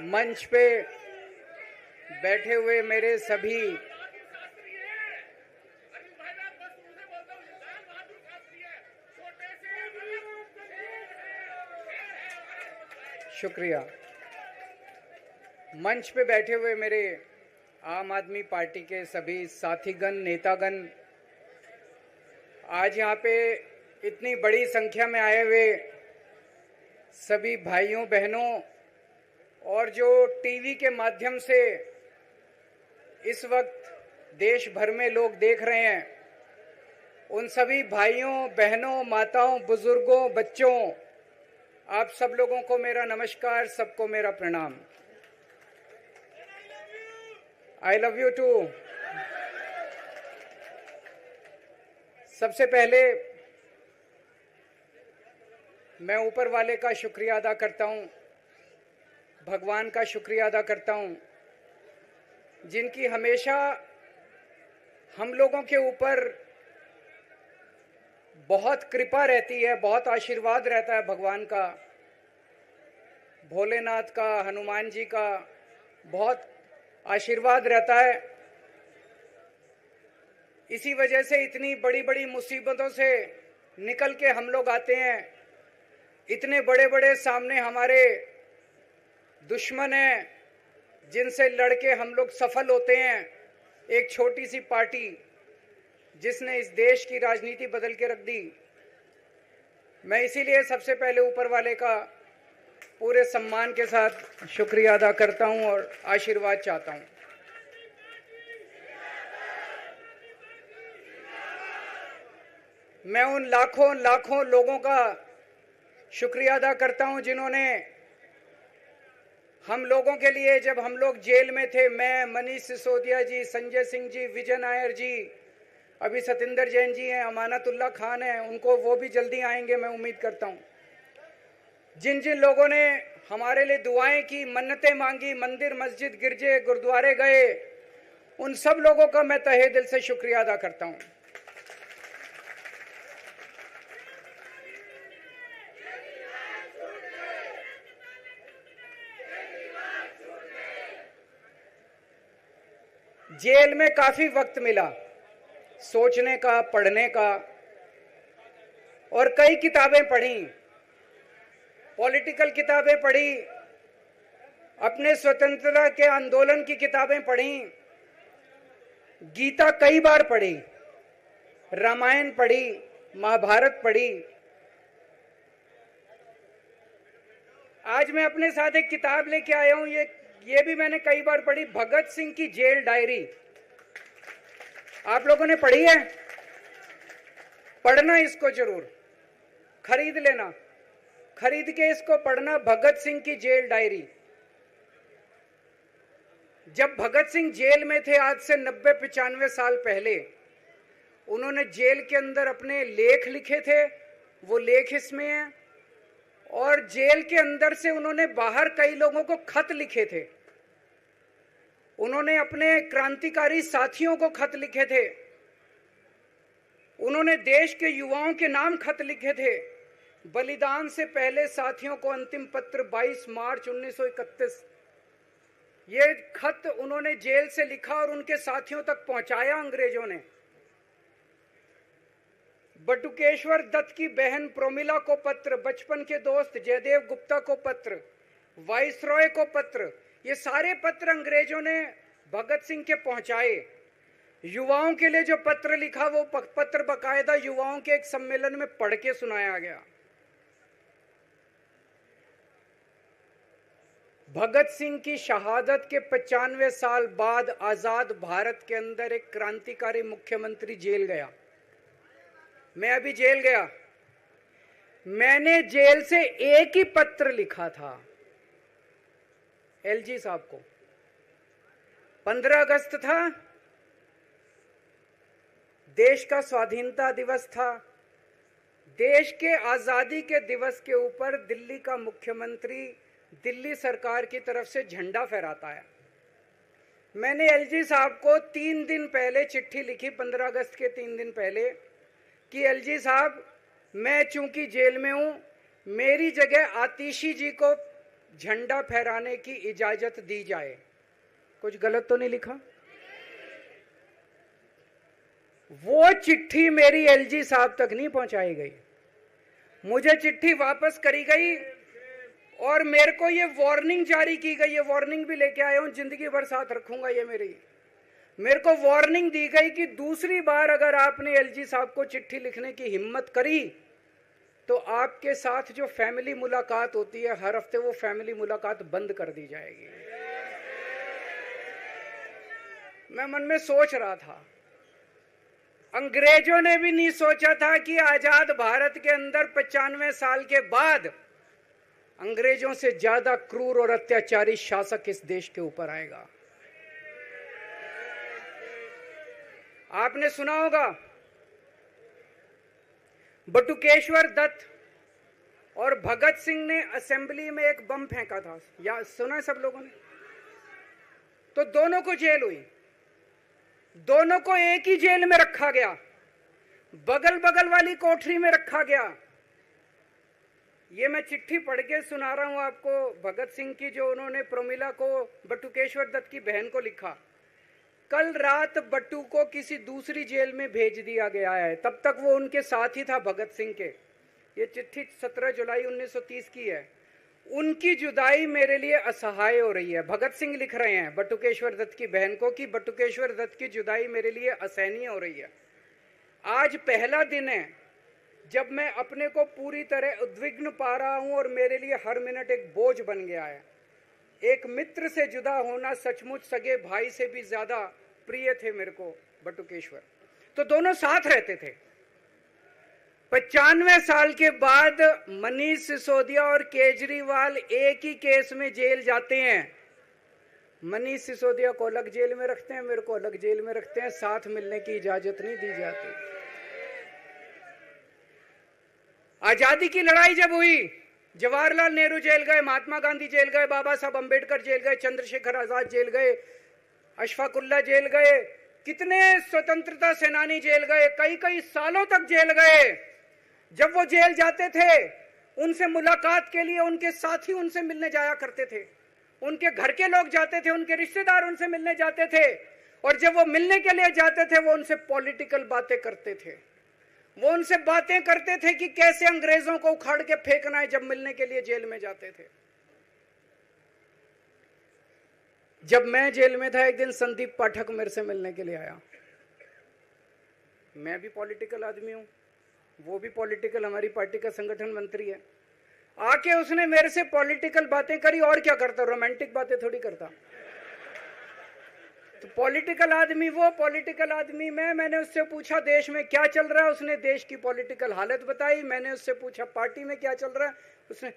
मंच पे बैठे हुए मेरे सभी शुक्रिया। मंच पे बैठे हुए मेरे आम आदमी पार्टी के सभी साथीगण, नेतागण, आज यहाँ पे इतनी बड़ी संख्या में आए हुए सभी भाइयों बहनों और जो टीवी के माध्यम से इस वक्त देश भर में लोग देख रहे हैं, उन सभी भाइयों बहनों, माताओं, बुजुर्गों, बच्चों, आप सब लोगों को मेरा नमस्कार, सबको मेरा प्रणाम। I love you too. सबसे पहले मैं ऊपर वाले का शुक्रिया अदा करता हूं, भगवान का शुक्रिया अदा करता हूं, जिनकी हमेशा हम लोगों के ऊपर बहुत कृपा रहती है, बहुत आशीर्वाद रहता है भगवान का, भोलेनाथ का, हनुमान जी का बहुत आशीर्वाद रहता है। इसी वजह से इतनी बड़ी बड़ी मुसीबतों से निकल के हम लोग आते हैं। इतने बड़े बड़े सामने हमारे दुश्मन हैं जिनसे लड़के हम लोग सफल होते हैं। एक छोटी सी पार्टी जिसने इस देश की राजनीति बदल के रख दी। मैं इसीलिए सबसे पहले ऊपर वाले का पूरे सम्मान के साथ शुक्रिया अदा करता हूं और आशीर्वाद चाहता हूं। मैं उन लाखों लाखों लोगों का शुक्रिया अदा करता हूं जिन्होंने हम लोगों के लिए, जब हम लोग जेल में थे, मैं, मनीष सिसोदिया जी, संजय सिंह जी, विजय नायर जी, अभी सतिंदर जैन जी हैं, अमानतुल्लाह खान हैं, उनको वो भी जल्दी आएंगे मैं उम्मीद करता हूं। जिन जिन लोगों ने हमारे लिए दुआएं की, मन्नतें मांगी, मंदिर मस्जिद गिरजे गुरुद्वारे गए, उन सब लोगों का मैं तहे दिल से शुक्रिया अदा करता हूं। जेल में काफी वक्त मिला सोचने का, पढ़ने का, और कई किताबें पढ़ी, पॉलिटिकल किताबें पढ़ी, अपने स्वतंत्रता के आंदोलन की किताबें पढ़ी, गीता कई बार पढ़ी, रामायण पढ़ी, महाभारत पढ़ी। आज मैं अपने साथ एक किताब लेके आया हूं, ये भी मैंने कई बार पढ़ी, भगत सिंह की जेल डायरी। आप लोगों ने पढ़ी है? पढ़ना इसको जरूर, खरीद लेना, खरीद के इसको पढ़ना, भगत सिंह की जेल डायरी। जब भगत सिंह जेल में थे, आज से 90-95 साल पहले, उन्होंने जेल के अंदर अपने लेख लिखे थे, वो लेख इसमें हैं। और जेल के अंदर से उन्होंने बाहर कई लोगों को खत लिखे थे, उन्होंने अपने क्रांतिकारी साथियों को खत लिखे थे, उन्होंने देश के युवाओं के नाम खत लिखे थे। बलिदान से पहले साथियों को अंतिम पत्र 22 मार्च 1931, ये खत उन्होंने जेल से लिखा और उनके साथियों तक पहुंचाया अंग्रेजों ने। बटुकेश्वर दत्त की बहन प्रोमिला को पत्र, बचपन के दोस्त जयदेव गुप्ता को पत्र, वाइसरॉय को पत्र, ये सारे पत्र अंग्रेजों ने भगत सिंह के पहुंचाए। युवाओं के लिए जो पत्र लिखा, वो पत्र बकायदा युवाओं के एक सम्मेलन में पढ़ के सुनाया गया। भगत सिंह की शहादत के 95 साल बाद आजाद भारत के अंदर एक क्रांतिकारी मुख्यमंत्री जेल गया। मैं अभी जेल गया, मैंने जेल से एक ही पत्र लिखा था एलजी साहब को। 15 अगस्त था, देश का स्वाधीनता दिवस था। देश के आजादी के दिवस के ऊपर दिल्ली का मुख्यमंत्री दिल्ली सरकार की तरफ से झंडा फहराता है। मैंने एलजी साहब को 3 दिन पहले चिट्ठी लिखी, 15 अगस्त के 3 दिन पहले, कि एलजी साहब, मैं चूंकि जेल में हूं, मेरी जगह आतिशी जी को झंडा फहराने की इजाजत दी जाए। कुछ गलत तो नहीं लिखा? वो चिट्ठी मेरी एलजी साहब तक नहीं पहुंचाई गई, मुझे चिट्ठी वापस करी गई और मेरे को ये वार्निंग जारी की गई। ये वार्निंग भी लेके आया हूं, जिंदगी भर साथ रखूंगा ये मेरे को वार्निंग दी गई कि दूसरी बार अगर आपने एलजी साहब को चिट्ठी लिखने की हिम्मत करी तो आपके साथ जो फैमिली मुलाकात होती है हर हफ्ते, वो फैमिली मुलाकात बंद कर दी जाएगी। मैं मन में सोच रहा था, अंग्रेजों ने भी नहीं सोचा था कि आजाद भारत के अंदर 95 साल के बाद अंग्रेजों से ज्यादा क्रूर और अत्याचारी शासक इस देश के ऊपर आएगा। आपने सुना होगा बटुकेश्वर दत्त और भगत सिंह ने असेंबली में एक बम फेंका था, या सुना है सब लोगों ने? तो दोनों को जेल हुई, दोनों को एक ही जेल में रखा गया, बगल बगल वाली कोठरी में रखा गया। ये मैं चिट्ठी पढ़ के सुना रहा हूं आपको भगत सिंह की, जो उन्होंने प्रमिला को, बटुकेश्वर दत्त की बहन को लिखा। कल रात बट्टू को किसी दूसरी जेल में भेज दिया गया है, तब तक वो उनके साथ ही था भगत सिंह के। ये चिट्ठी 17 जुलाई 1930 की है। उनकी जुदाई मेरे लिए असहाय हो रही है। भगत सिंह लिख रहे हैं बटुकेश्वर दत्त की बहन को कि बटुकेश्वर दत्त की जुदाई मेरे लिए असहनीय हो रही है। आज पहला दिन है जब मैं अपने को पूरी तरह उद्विग्न पा रहा हूं और मेरे लिए हर मिनट एक बोझ बन गया है। एक मित्र से जुदा होना सचमुच सगे भाई से भी ज्यादा प्रिय थे मेरे को बटुकेश्वर। तो दोनों साथ रहते थे। 95 साल के बाद मनीष सिसोदिया और केजरीवाल एक ही केस में जेल जाते हैं। मनीष सिसोदिया को अलग जेल में रखते हैं, मेरे को अलग जेल में रखते हैं, साथ मिलने की इजाजत नहीं दी जाती। आजादी की लड़ाई जब हुई, जवाहरलाल नेहरू जेल गए, महात्मा गांधी जेल गए, बाबा साहब अंबेडकर जेल गए, चंद्रशेखर आजाद जेल गए, अशफाकुल्ला जेल गए, कितने स्वतंत्रता सेनानी जेल गए, कई कई सालों तक जेल गए। जब वो जेल जाते थे उनसे मुलाकात के लिए उनके साथी उनसे मिलने जाया करते थे, उनके घर के लोग जाते थे, उनके रिश्तेदार उनसे मिलने जाते थे, और जब वो मिलने के लिए जाते थे वो उनसे पॉलिटिकल बातें करते थे। वो उनसे बातें करते थे कि कैसे अंग्रेजों को उखाड़ के फेंकना है, जब मिलने के लिए जेल में जाते थे। जब मैं जेल में था एक दिन संदीप पाठक मेरे से मिलने के लिए आया। मैं भी पॉलिटिकल आदमी हूं, वो भी पॉलिटिकल, हमारी पार्टी का संगठन मंत्री है। आके उसने मेरे से पॉलिटिकल बातें करी। और क्या करता, रोमांटिक बातें थोड़ी करता। तो पॉलिटिकल आदमी वो, पॉलिटिकल आदमी मैंने उससे पूछा देश में क्या चल रहा है, उसने देश की पॉलिटिकल हालत बताई। मैंने उससे पूछा पार्टी में क्या चल रहा है, उसने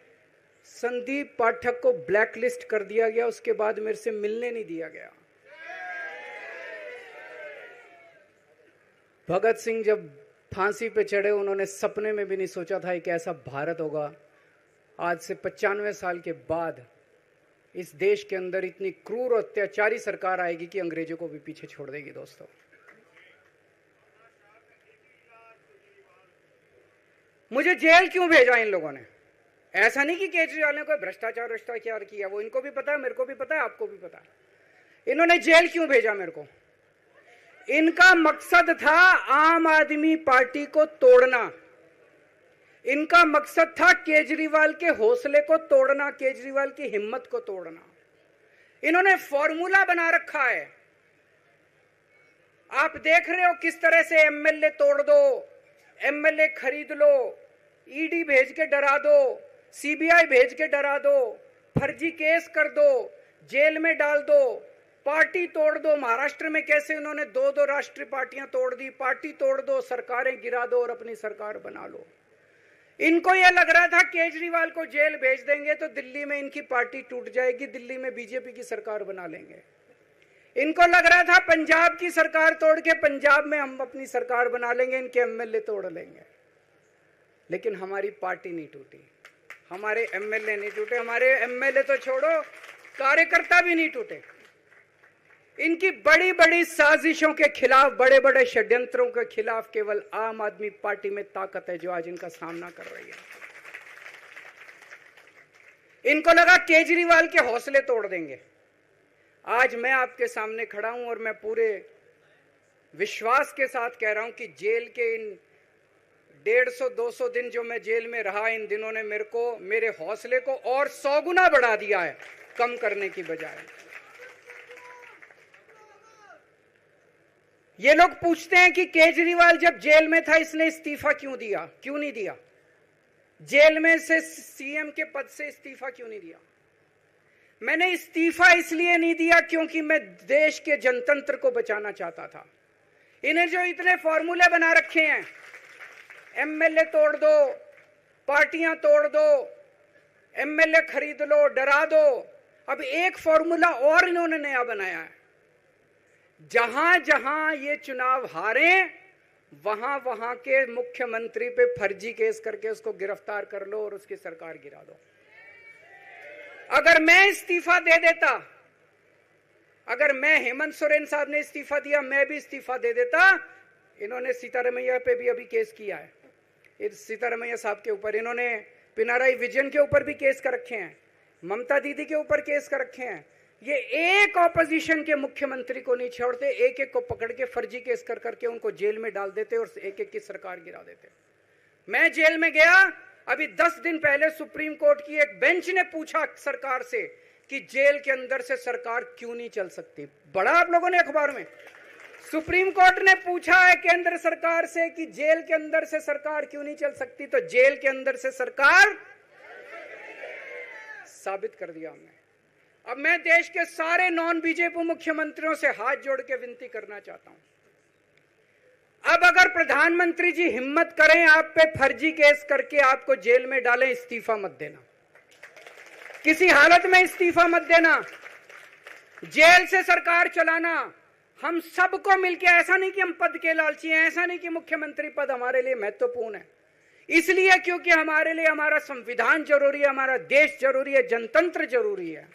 संदीप पाठक को ब्लैकलिस्ट कर दिया गया। उसके बाद मेरे से मिलने नहीं दिया गया। भगत सिंह जब फांसी पे चढ़े, उन्होंने सपने में भी नहीं सोचा था कि ऐसा भारत होगा। आज से 95 साल के बाद इस देश के अंदर इतनी क्रूर और अत्याचारी सरकार आएगी कि अंग्रेजों को भी पीछे छोड़ देगी। दोस्तों, मुझे जेल क्यों भेजा इन लोगों ने? ऐसा नहीं कि केजरीवाल ने कोई भ्रष्टाचार किया, वो इनको भी पता है, मेरे को भी पता है, आपको भी पता है। इन्होंने जेल क्यों भेजा मेरे को? इनका मकसद था आम आदमी पार्टी को तोड़ना। इनका मकसद था केजरीवाल के हौसले को तोड़ना, केजरीवाल की हिम्मत को तोड़ना। इन्होंने फॉर्मूला बना रखा है। आप देख रहे हो किस तरह से एमएलए तोड़ दो, एमएलए खरीद लो, ईडी भेज के डरा दो, सीबीआई भेज के डरा दो, फर्जी केस कर दो, जेल में डाल दो, पार्टी तोड़ दो। महाराष्ट्र में कैसे उन्होंने 2-2 राष्ट्रीय पार्टियां तोड़ दी। पार्टी तोड़ दो, सरकारें गिरा दो और अपनी सरकार बना लो। इनको यह लग रहा था केजरीवाल को जेल भेज देंगे तो दिल्ली में इनकी पार्टी टूट जाएगी, दिल्ली में बीजेपी की सरकार बना लेंगे। इनको लग रहा था पंजाब की सरकार तोड़ के पंजाब में हम अपनी सरकार बना लेंगे, इनके एमएलए तोड़ लेंगे। लेकिन हमारी पार्टी नहीं टूटी, हमारे एमएलए नहीं टूटे, हमारे एमएलए तो छोड़ो, कार्यकर्ता भी नहीं टूटे। इनकी बड़ी बड़ी साजिशों के खिलाफ, बड़े बड़े षड्यंत्रों के खिलाफ केवल आम आदमी पार्टी में ताकत है जो आज इनका सामना कर रही है। इनको लगा केजरीवाल के हौसले तोड़ देंगे। आज मैं आपके सामने खड़ा हूं और मैं पूरे विश्वास के साथ कह रहा हूं कि जेल के इन 150-200 दिन जो मैं जेल में रहा, इन दिनों ने मेरे हौसले को और 100 गुना बढ़ा दिया है, कम करने की बजाय। ये लोग पूछते हैं कि केजरीवाल जब जेल में था इसने इस्तीफा क्यों दिया, क्यों नहीं दिया? जेल में से सीएम के पद से इस्तीफा क्यों नहीं दिया? मैंने इस्तीफा इसलिए नहीं दिया क्योंकि मैं देश के जनतंत्र को बचाना चाहता था। इन्हें जो इतने फॉर्मूले बना रखे हैं, एमएलए तोड़ दो, पार्टियां तोड़ दो, एमएलए खरीद लो, डरा दो, अब एक फॉर्मूला और इन्होंने नया बनाया है। जहां जहां ये चुनाव हारे वहां वहां के मुख्यमंत्री पे फर्जी केस करके उसको गिरफ्तार कर लो और उसकी सरकार गिरा दो। अगर मैं इस्तीफा दे देता, अगर मैं हेमंत सोरेन साहब ने इस्तीफा दिया, मैं भी इस्तीफा दे देता, इन्होंने सीतारमैया पे भी अभी केस किया है, सीतारमैया साहब के ऊपर, इन्होंने पिनाराई विजयन के ऊपर भी केस कर रखे हैं, ममता दीदी के ऊपर केस कर रखे हैं। ये एक ऑपोजिशन के मुख्यमंत्री को नहीं छोड़ते, एक एक को पकड़ के फर्जी केस कर करके उनको जेल में डाल देते और एक एक की सरकार गिरा देते। मैं जेल में गया, अभी 10 दिन पहले सुप्रीम कोर्ट की एक बेंच ने पूछा सरकार से कि जेल के अंदर से सरकार क्यों नहीं चल सकती। बड़ा आप लोगों ने अखबार में, सुप्रीम कोर्ट ने पूछा है केंद्र सरकार से कि जेल के अंदर से सरकार क्यों नहीं चल सकती, तो जेल के अंदर से सरकार साबित कर दिया हमने। अब मैं देश के सारे नॉन बीजेपी मुख्यमंत्रियों से हाथ जोड़ के विनती करना चाहता हूं, अब अगर प्रधानमंत्री जी हिम्मत करें आप पे फर्जी केस करके आपको जेल में डालें, इस्तीफा मत देना, किसी हालत में इस्तीफा मत देना, जेल से सरकार चलाना हम सबको मिलकर। ऐसा नहीं कि हम पद के लालची हैं, ऐसा नहीं कि मुख्यमंत्री पद हमारे लिए महत्वपूर्ण है, इसलिए क्योंकि हमारे लिए हमारा संविधान जरूरी है, हमारा देश जरूरी है, जनतंत्र जरूरी है,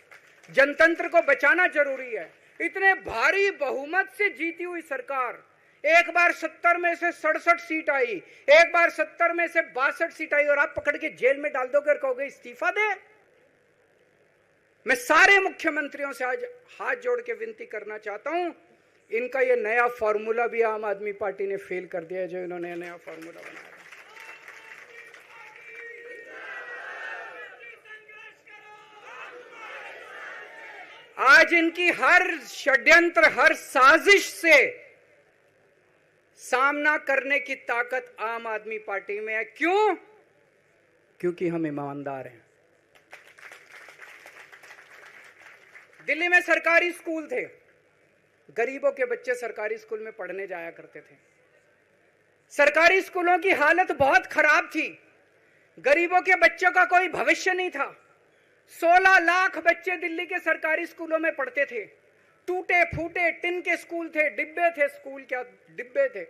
जनतंत्र को बचाना जरूरी है। इतने भारी बहुमत से जीती हुई सरकार, एक बार 70 में से 67 सीट आई, एक बार 70 में से 62 सीट आई, और आप पकड़ के जेल में डाल दोगे और कहोगे इस्तीफा दे। मैं सारे मुख्यमंत्रियों से आज हाथ जोड़ के विनती करना चाहता हूं, इनका ये नया फॉर्मूला भी आम आदमी पार्टी ने फेल कर दिया है, जो इन्होंने नया फॉर्मूला बनाया। आज इनकी हर षड्यंत्र, हर साजिश से सामना करने की ताकत आम आदमी पार्टी में है। क्यों? क्योंकि हम ईमानदार हैं। दिल्ली में सरकारी स्कूल थे, गरीबों के बच्चे सरकारी स्कूल में पढ़ने जाया करते थे। सरकारी स्कूलों की हालत बहुत खराब थी, गरीबों के बच्चों का कोई भविष्य नहीं था। 16 लाख बच्चे दिल्ली के सरकारी स्कूलों में पढ़ते थे। टूटे फूटे टिन के स्कूल थे, डिब्बे थे, स्कूल क्या डिब्बे थे,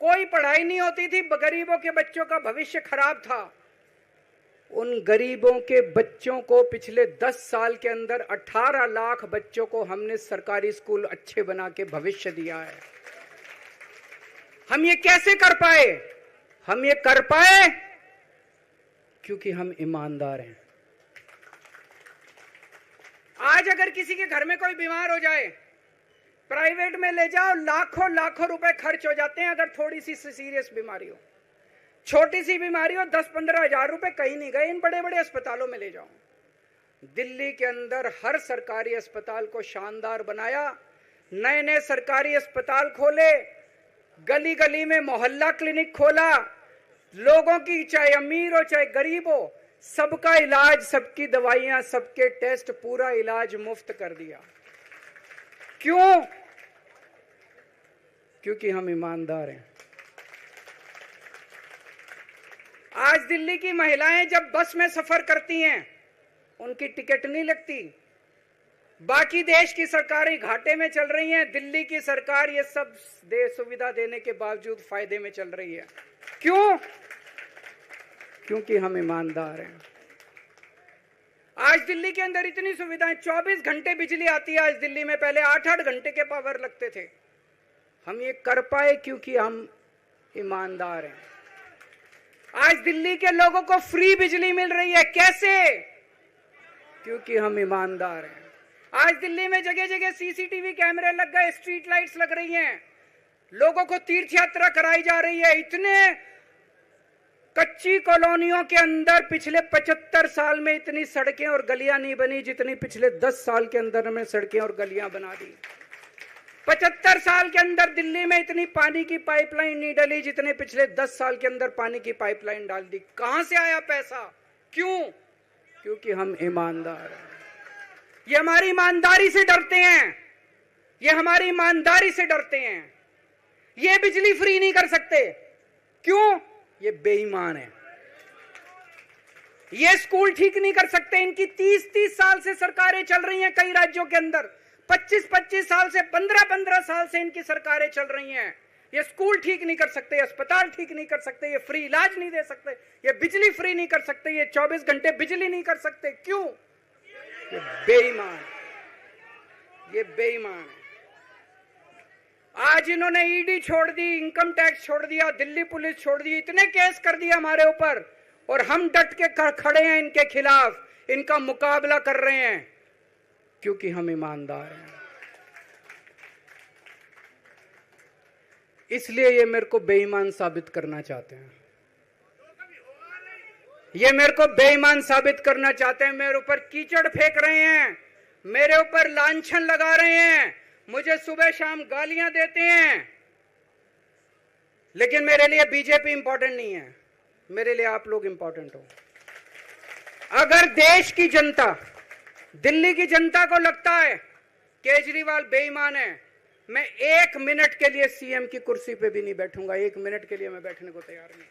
कोई पढ़ाई नहीं होती थी, गरीबों के बच्चों का भविष्य खराब था। उन गरीबों के बच्चों को पिछले 10 साल के अंदर 18 लाख बच्चों को हमने सरकारी स्कूल अच्छे बना के भविष्य दिया है। हम ये कैसे कर पाए? हम ये कर पाए क्योंकि हम ईमानदार हैं। आज अगर किसी के घर में कोई बीमार हो जाए, प्राइवेट में ले जाओ, लाखों लाखों रुपए खर्च हो जाते हैं। अगर थोड़ी सी सीरियस बीमारी हो, छोटी सी बीमारी हो, 10-15 हजार रुपए कहीं नहीं गए, इन बड़े बड़े अस्पतालों में ले जाओ। दिल्ली के अंदर हर सरकारी अस्पताल को शानदार बनाया, नए नए सरकारी अस्पताल खोले, गली गली में मोहल्ला क्लिनिक खोला, लोगों की चाहे अमीर हो चाहे गरीब हो, सबका इलाज, सबकी दवाइयां, सबके टेस्ट, पूरा इलाज मुफ्त कर दिया। क्यों? क्योंकि हम ईमानदार हैं। आज दिल्ली की महिलाएं जब बस में सफर करती हैं, उनकी टिकट नहीं लगती। बाकी देश की सरकारें घाटे में चल रही हैं, दिल्ली की सरकार ये सब सुविधा देने के बावजूद फायदे में चल रही है। क्यों? क्योंकि हम ईमानदार हैं। आज दिल्ली के अंदर इतनी सुविधाएं, 24 घंटे बिजली आती है आज दिल्ली में, पहले 8-8 घंटे के पावर लगते थे। हम ये कर पाए क्योंकि हम ईमानदार हैं। आज दिल्ली के लोगों को फ्री बिजली मिल रही है। कैसे? क्योंकि हम ईमानदार हैं। आज दिल्ली में जगह जगह सीसीटीवी कैमरे लग गए, स्ट्रीट लाइट्स लग रही हैं, लोगों को तीर्थ यात्रा कराई जा रही है। इतने कच्ची कॉलोनियों के अंदर पिछले 75 साल में इतनी सड़कें और गलियां नहीं बनी जितनी पिछले 10 साल के अंदर हमने सड़कें और गलियां बना दी। 75 साल के अंदर दिल्ली में इतनी पानी की पाइपलाइन नहीं डली जितने पिछले 10 साल के अंदर पानी की पाइपलाइन डाल दी। कहां से आया पैसा? क्यों? क्योंकि हम ईमानदार हैं। ये हमारी ईमानदारी से डरते हैं, ये हमारी ईमानदारी से डरते हैं। ये बिजली फ्री नहीं कर सकते, क्यों? ये बेईमान है। ये स्कूल ठीक नहीं कर सकते, इनकी 30-30 साल से सरकारें चल रही हैं कई राज्यों के अंदर, 25-25 साल से, 15-15 साल से इनकी सरकारें चल रही हैं। ये स्कूल ठीक नहीं कर सकते, अस्पताल ठीक नहीं कर सकते, ये फ्री इलाज नहीं दे सकते, ये बिजली फ्री नहीं कर सकते, ये 24 घंटे बिजली नहीं कर सकते। क्यों? ये बेईमान, ये बेईमान है। आज इन्होंने ईडी छोड़ दी, इनकम टैक्स छोड़ दिया, दिल्ली पुलिस छोड़ दी, इतने केस कर दिए हमारे ऊपर, और हम डट के खड़े हैं इनके खिलाफ, इनका मुकाबला कर रहे हैं, क्योंकि हम ईमानदार हैं। इसलिए ये मेरे को बेईमान साबित करना चाहते हैं, ये मेरे को बेईमान साबित करना चाहते हैं। मेरे ऊपर कीचड़ फेंक रहे हैं, मेरे ऊपर लांछन लगा रहे हैं, मुझे सुबह शाम गालियां देते हैं, लेकिन मेरे लिए बीजेपी इंपॉर्टेंट नहीं है, मेरे लिए आप लोग इंपॉर्टेंट हो। अगर देश की जनता, दिल्ली की जनता को लगता है केजरीवाल बेईमान है, मैं 1 मिनट के लिए सीएम की कुर्सी पे भी नहीं बैठूंगा। 1 मिनट के लिए मैं बैठने को तैयार नहीं।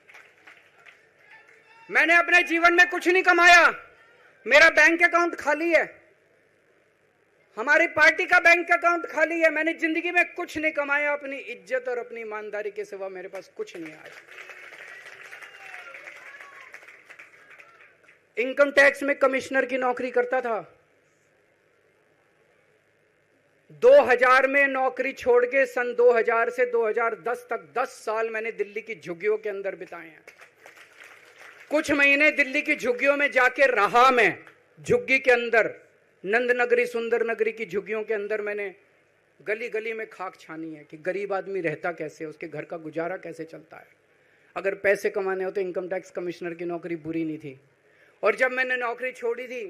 मैंने अपने जीवन में कुछ नहीं कमाया, मेरा बैंक अकाउंट खाली है, हमारी पार्टी का बैंक अकाउंट खाली है। मैंने जिंदगी में कुछ नहीं कमाया, अपनी इज्जत और अपनी ईमानदारी के सिवा मेरे पास कुछ नहीं है। आज इनकम टैक्स में कमिश्नर की नौकरी करता था, 2000 में नौकरी छोड़ के सन 2000 से 2010 तक 10 साल मैंने दिल्ली की झुग्गियों के अंदर बिताए हैं। कुछ महीने दिल्ली की झुग्गियों में जाके रहा मैं, झुग्गी के अंदर, नंद नगरी, सुंदर नगरी की झुग्गियों के अंदर मैंने गली गली में खाक छानी है कि गरीब आदमी रहता कैसे, उसके घर का गुजारा कैसे चलता है। अगर पैसे कमाने हो तो इनकम टैक्स कमिश्नर की नौकरी बुरी नहीं थी। और जब मैंने नौकरी छोड़ी थी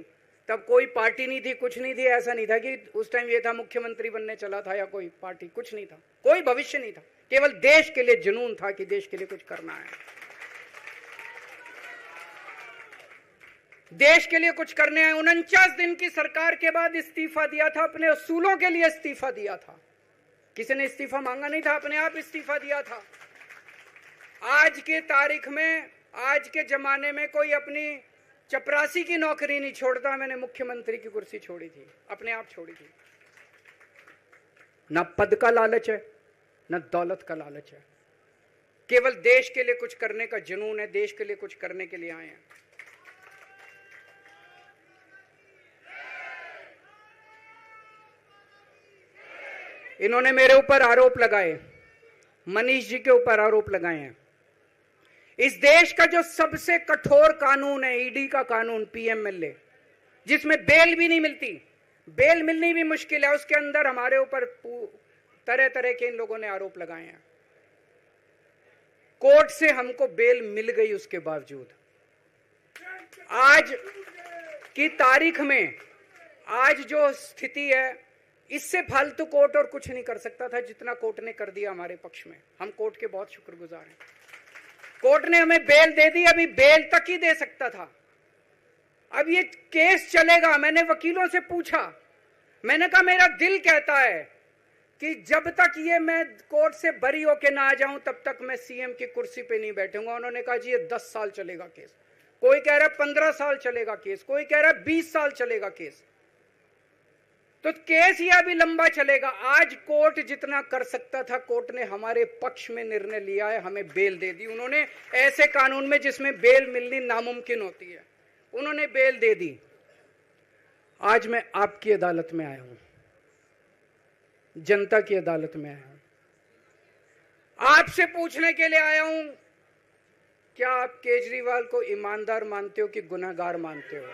तब कोई पार्टी नहीं थी, कुछ नहीं थी। ऐसा नहीं था कि उस टाइम ये था मुख्यमंत्री बनने चला था या कोई पार्टी, कुछ नहीं था, कोई भविष्य नहीं था, केवल देश के लिए जुनून था कि देश के लिए कुछ करना है, देश के लिए कुछ करने हैं। 49 दिन की सरकार के बाद इस्तीफा दिया था, अपने असूलों के लिए इस्तीफा दिया था, किसी ने इस्तीफा मांगा नहीं था, अपने आप इस्तीफा दिया था। आज के तारीख में, आज के जमाने में कोई अपनी चपरासी की नौकरी नहीं छोड़ता। मैंने मुख्यमंत्री की कुर्सी छोड़ी थी, अपने आप छोड़ी थी। ना पद का लालच है, ना दौलत का लालच है, केवल देश के लिए कुछ करने का जुनून है, देश के लिए कुछ करने के लिए आए हैं। इन्होंने मेरे ऊपर आरोप लगाए, मनीष जी के ऊपर आरोप लगाए हैं। इस देश का जो सबसे कठोर कानून है ईडी का कानून, पीएमएलए, जिसमें बेल भी नहीं मिलती, बेल मिलनी भी मुश्किल है, उसके अंदर हमारे ऊपर तरह तरह के इन लोगों ने आरोप लगाए हैं। कोर्ट से हमको बेल मिल गई, उसके बावजूद आज की तारीख में, आज जो स्थिति है, इससे फालतू कोर्ट और कुछ नहीं कर सकता था जितना कोर्ट ने कर दिया हमारे पक्ष में। हम कोर्ट के बहुत शुक्रगुजार हैं। कोर्ट ने हमें बेल दे दी, अभी बेल तक ही दे सकता था। अब ये केस चलेगा। मैंने वकीलों से पूछा, मैंने कहा मेरा दिल कहता है कि जब तक ये मैं कोर्ट से बरी होके ना आ जाऊं तब तक मैं सीएम की कुर्सी पे नहीं बैठूंगा। उन्होंने कहा जी ये 10 साल चलेगा केस, कोई कह रहा है 15 साल चलेगा केस, कोई कह रहा है 20 साल चलेगा केस। तो केस ये अभी लंबा चलेगा। आज कोर्ट जितना कर सकता था, कोर्ट ने हमारे पक्ष में निर्णय लिया है, हमें बेल दे दी। उन्होंने ऐसे कानून में जिसमें बेल मिलनी नामुमकिन होती है, उन्होंने बेल दे दी। आज मैं आपकी अदालत में आया हूं, जनता की अदालत में आया हूं, आपसे पूछने के लिए आया हूं, क्या आप केजरीवाल को ईमानदार मानते हो कि गुनहगार मानते हो?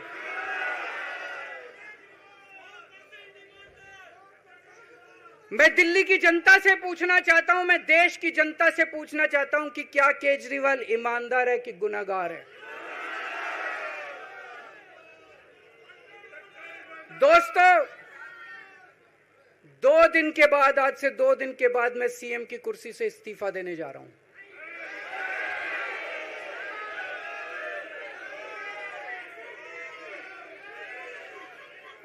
मैं दिल्ली की जनता से पूछना चाहता हूं, मैं देश की जनता से पूछना चाहता हूं कि क्या केजरीवाल ईमानदार है कि गुनहगार है? दोस्तों, 2 दिन के बाद, आज से 2 दिन के बाद मैं सीएम की कुर्सी से इस्तीफा देने जा रहा हूं।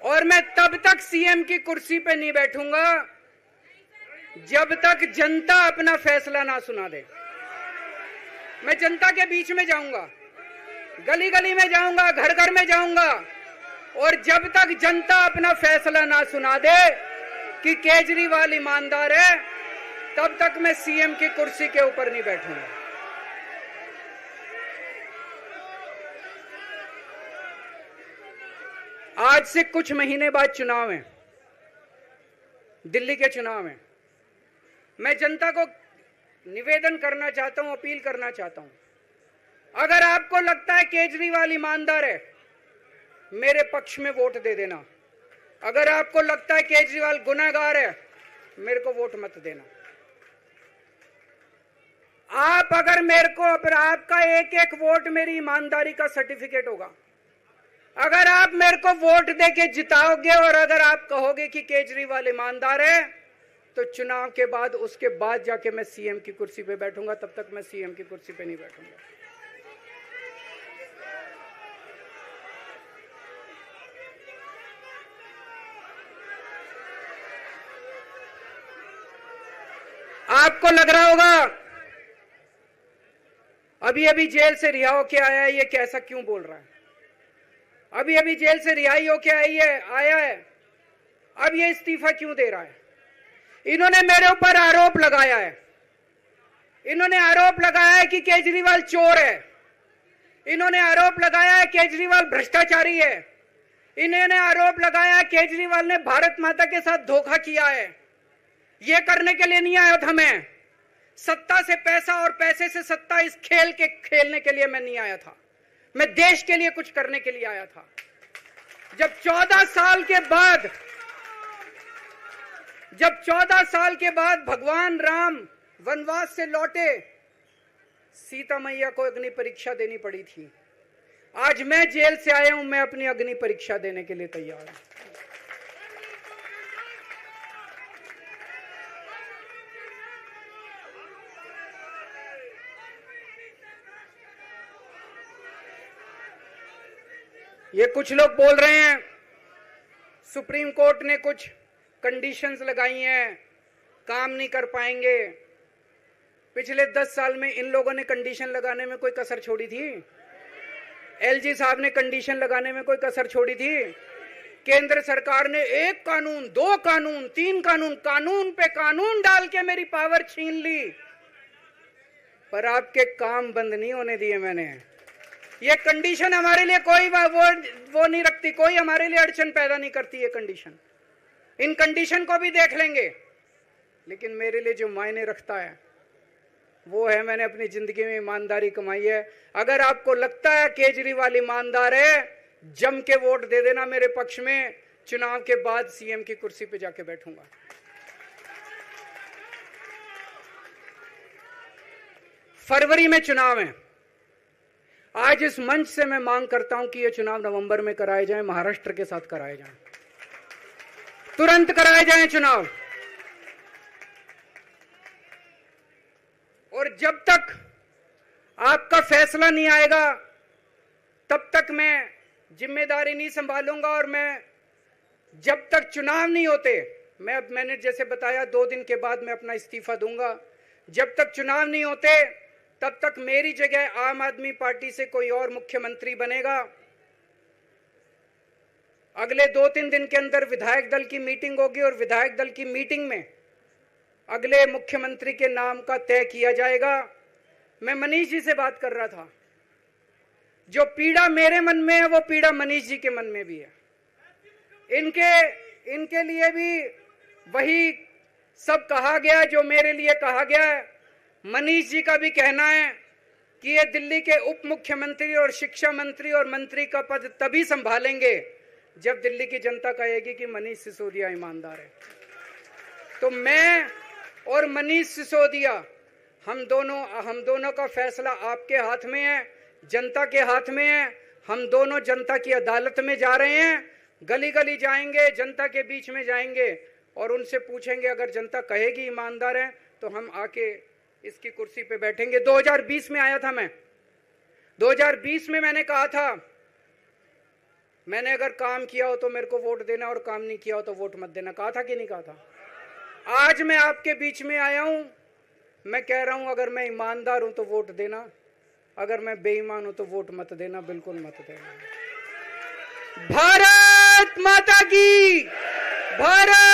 और मैं तब तक सीएम की कुर्सी पे नहीं बैठूंगा जब तक जनता अपना फैसला ना सुना दे। मैं जनता के बीच में जाऊंगा, गली गली में जाऊंगा, घर घर में जाऊंगा, और जब तक जनता अपना फैसला ना सुना दे कि केजरीवाल ईमानदार है, तब तक मैं सीएम की कुर्सी के ऊपर नहीं बैठूंगा। आज से कुछ महीने बाद चुनाव है, दिल्ली के चुनाव है। मैं जनता को निवेदन करना चाहता हूं, अपील करना चाहता हूं, अगर आपको लगता है केजरीवाल ईमानदार है, मेरे पक्ष में वोट दे देना। अगर आपको लगता है केजरीवाल गुनहगार है, मेरे को वोट मत देना। आप अगर मेरे को, आपका एक एक वोट मेरी ईमानदारी का सर्टिफिकेट होगा। अगर आप मेरे को वोट देके जिताओगे और अगर आप कहोगे कि केजरीवाल ईमानदार है, तो चुनाव के बाद, उसके बाद जाके मैं सीएम की कुर्सी पे बैठूंगा। तब तक मैं सीएम की कुर्सी पे नहीं बैठूंगा। आपको लग रहा होगा अभी अभी जेल से रिहा होके आया है, ये कैसा क्यों बोल रहा है? अभी अभी जेल से रिहाई होके आया है, अब ये इस्तीफा क्यों दे रहा है? इन्होंने मेरे ऊपर आरोप लगाया है, इन्होंने आरोप लगाया है कि केजरीवाल चोर है, इन्होंने आरोप लगाया है केजरीवाल भ्रष्टाचारी है, इन्होंने आरोप लगाया है केजरीवाल ने भारत माता के साथ धोखा किया है। ये करने के लिए नहीं आया था मैं, सत्ता से पैसा और पैसे से सत्ता, इस खेल के खेलने के लिए मैं नहीं आया था। मैं देश के लिए कुछ करने के लिए आया था। जब 14 साल के बाद भगवान राम वनवास से लौटे, सीता मैया को अग्नि परीक्षा देनी पड़ी थी। आज मैं जेल से आया हूं, मैं अपनी अग्नि परीक्षा देने के लिए तैयार हूं। ये कुछ लोग बोल रहे हैं सुप्रीम कोर्ट ने कुछ कंडीशंस लगाई हैं, काम नहीं कर पाएंगे। पिछले 10 साल में इन लोगों ने कंडीशन लगाने में कोई कसर छोड़ी थी? एलजी साहब ने कंडीशन लगाने में कोई कसर छोड़ी थी? केंद्र सरकार ने 1 कानून, 2 कानून, 3 कानून, कानून पे कानून डाल के मेरी पावर छीन ली, पर आपके काम बंद नहीं होने दिए मैंने। ये कंडीशन हमारे लिए कोई वो नहीं रखती, कोई हमारे लिए अड़चन पैदा नहीं करती ये कंडीशन। इन कंडीशन को भी देख लेंगे, लेकिन मेरे लिए जो मायने रखता है वो है, मैंने अपनी जिंदगी में ईमानदारी कमाई है। अगर आपको लगता है केजरीवाल ईमानदार है, जम के वोट दे देना मेरे पक्ष में। चुनाव के बाद सीएम की कुर्सी पे जाके बैठूंगा। फरवरी में चुनाव है। आज इस मंच से मैं मांग करता हूं कि ये चुनाव नवंबर में कराए जाएं, महाराष्ट्र के साथ कराए जाएं, तुरंत कराए जाएं चुनाव। और जब तक आपका फैसला नहीं आएगा, तब तक मैं जिम्मेदारी नहीं संभालूंगा। और मैं, जब तक चुनाव नहीं होते, मैंने जैसे बताया 2 दिन के बाद मैं अपना इस्तीफा दूंगा। जब तक चुनाव नहीं होते, तब तक मेरी जगह आम आदमी पार्टी से कोई और मुख्यमंत्री बनेगा। अगले 2-3 दिन के अंदर विधायक दल की मीटिंग होगी और विधायक दल की मीटिंग में अगले मुख्यमंत्री के नाम का तय किया जाएगा। मैं मनीष जी से बात कर रहा था, जो पीड़ा मेरे मन में है वो पीड़ा मनीष जी के मन में भी है। इनके लिए भी वही सब कहा गया जो मेरे लिए कहा गया है। मनीष जी का भी कहना है कि ये दिल्ली के उप मुख्यमंत्री और शिक्षा मंत्री और मंत्री का पद तभी संभालेंगे जब दिल्ली की जनता कहेगी कि मनीष सिसोदिया ईमानदार है। तो मैं और मनीष सिसोदिया, हम दोनों का फैसला आपके हाथ में है, जनता के हाथ में है। हम दोनों जनता की अदालत में जा रहे हैं, गली गली जाएंगे, जनता के बीच में जाएंगे और उनसे पूछेंगे, अगर जनता कहेगी ईमानदार है तो हम आके इसकी कुर्सी पे बैठेंगे। 2020 में आया था मैं, 2020 में मैंने कहा था, मैंने अगर काम किया हो तो मेरे को वोट देना और काम नहीं किया हो तो वोट मत देना। कहा था कि नहीं कहा था? आज मैं आपके बीच में आया हूं, मैं कह रहा हूं अगर मैं ईमानदार हूं तो वोट देना, अगर मैं बेईमान हूं तो वोट मत देना, बिल्कुल मत देना। भारत माता की, भारत